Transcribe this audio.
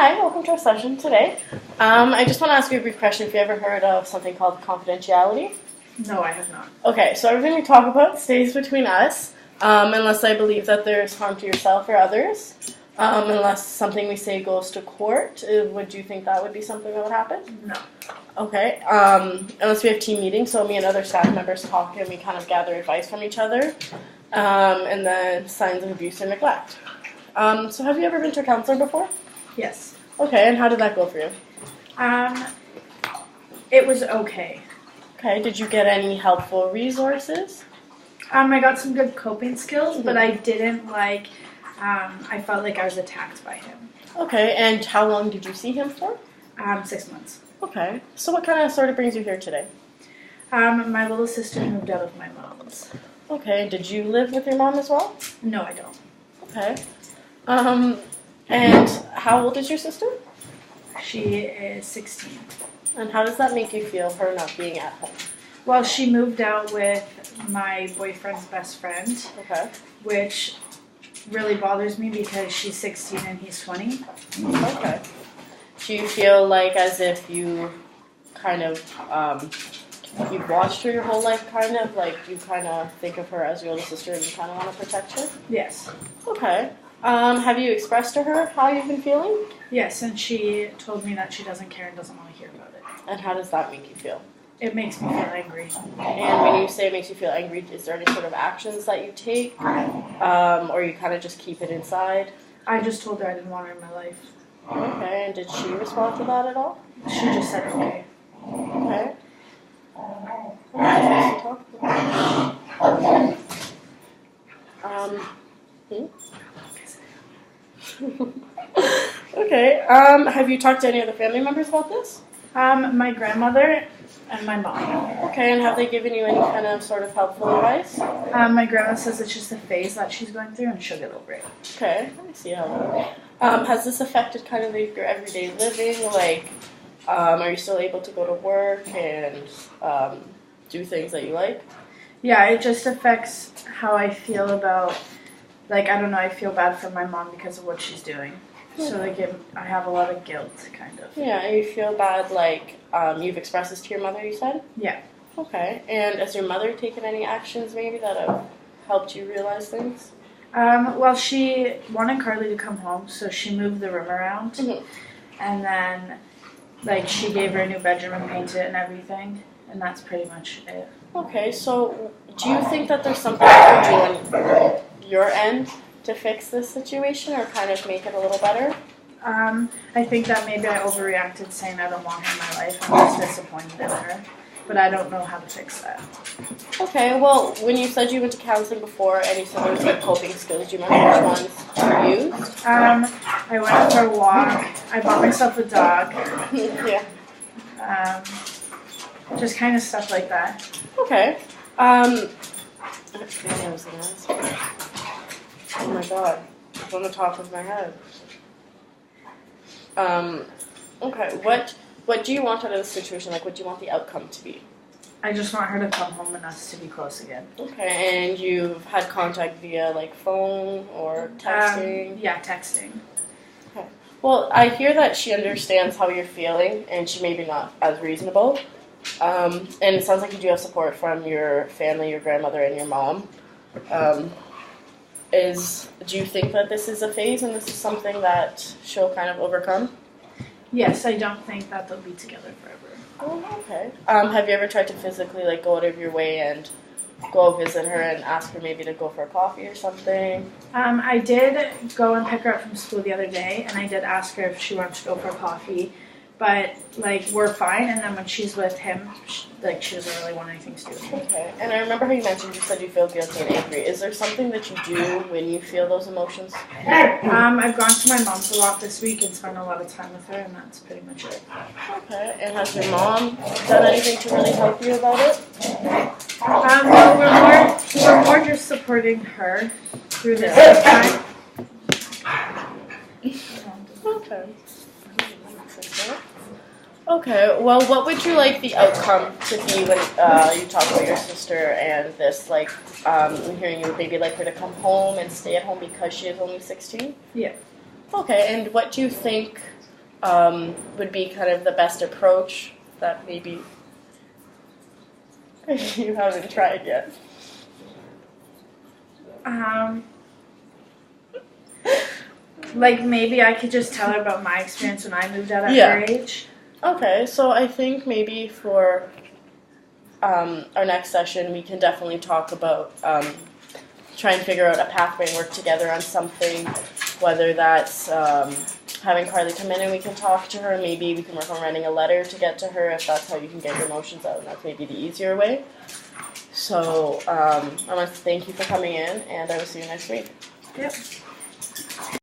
Hi, welcome to our session today. I just want to ask you a brief question. If you ever heard of something called confidentiality? No, I have not. Okay, so everything we talk about stays between us, unless I believe that there's harm to yourself or others. Unless something we say goes to court, would you think that would be something that would happen? No. Okay, unless we have team meetings, so me and other staff members talk and we kind of gather advice from each other, and then signs of abuse or neglect. So have you ever been to a counselor before? Yes. Okay, and how did that go for you? It was okay. Okay, did you get any helpful resources? I got some good coping skills, but I didn't I felt like I was attacked by him. Okay, and how long did you see him for? 6 months. Okay, so what kind of sort of brings you here today? My little sister moved out of my mom's. Okay, did you live with your mom as well? No, I don't. Okay. And how old is your sister? She is 16. And how does that make you feel, her not being at home? Well, she moved out with my boyfriend's best friend, Okay. which really bothers me because she's 16 and he's 20. Okay. Do you feel like as if you kind of, you've watched her your whole life, kind of? Like you kind of think of her as your older sister and you kind of want to protect her? Yes. Okay. Have you expressed to her how you've been feeling? Yes, and she told me that she doesn't care and doesn't want to hear about it. And how does that make you feel? It makes me feel angry. And when you say it makes you feel angry, is there any sort of actions that you take? Or you kind of just keep it inside? I just told her I didn't want her in my life. Okay, and did she respond to that at all? She just said okay. Okay. Okay, have you talked to any other family members about this? My grandmother and my mom. Okay, and have they given you any kind of sort of helpful advice? My grandma says it's just a phase that she's going through and she'll get over it. Okay, let me see how. Has this affected kind of your everyday living? Like, are you still able to go to work and do things that you like? Yeah, it just affects how I feel about, I don't know, I feel bad for my mom because of what she's doing. So, I have a lot of guilt, kind of. Yeah, and you feel bad, you've expressed this to your mother, you said? Yeah. Okay, and has your mother taken any actions maybe that have helped you realize things? Well, she wanted Carly to come home, so she moved the room around. Mm-hmm. And then, she gave her a new bedroom and painted it and everything. And that's pretty much it. Okay, so do you think that there's something you can do on your end to fix this situation or kind of make it a little better? I think that maybe I overreacted saying I don't want her in my life. I'm just disappointed in her. But I don't know how to fix that. Okay, well, when you said you went to counseling before and you said there was some coping skills, do you remember which ones you used? I went for a walk. I bought myself a dog. Yeah. Just kind of stuff like that. Okay. I forgot what I was going to ask. Oh my god. It's on the top of my head. Okay, what do you want out of this situation? What do you want the outcome to be? I just want her to come home and us to be close again. Okay, and you've had contact via phone or texting? Yeah, texting. Okay. Well, I hear that she understands how you're feeling and she may be not as reasonable. And it sounds like you do have support from your family, your grandmother, and your mom. Do you think that this is a phase and this is something that she'll kind of overcome? Yes, I don't think that they'll be together forever. Oh, okay. Have you ever tried to physically go out of your way and go visit her and ask her maybe to go for a coffee or something? I did go and pick her up from school the other day, and I did ask her if she wanted to go for a coffee. But, we're fine, and then when she's with him, she doesn't really want anything to do with me. Okay, and I remember how you mentioned you said you feel guilty and angry. Is there something that you do when you feel those emotions? I've gone to my mom's a lot this week and spent a lot of time with her, and that's pretty much it. Okay, and has your mom done anything to really help you about it? Well, we're more just supporting her through this time. Okay. Okay, well, what would you like the outcome to be when you talk about your sister and this, I'm hearing you would maybe like her to come home and stay at home because she is only 16? Yeah. Okay, and what do you think would be kind of the best approach that maybe you haven't tried yet? Like maybe I could just tell her about my experience when I moved out at Yeah. her age. Okay, so I think maybe for our next session, we can definitely talk about try and figure out a pathway and work together on something, whether that's having Carly come in and we can talk to her. Maybe we can work on writing a letter to get to her if that's how you can get your emotions out, and that's maybe the easier way. So I want to thank you for coming in, and I will see you next week. Yep.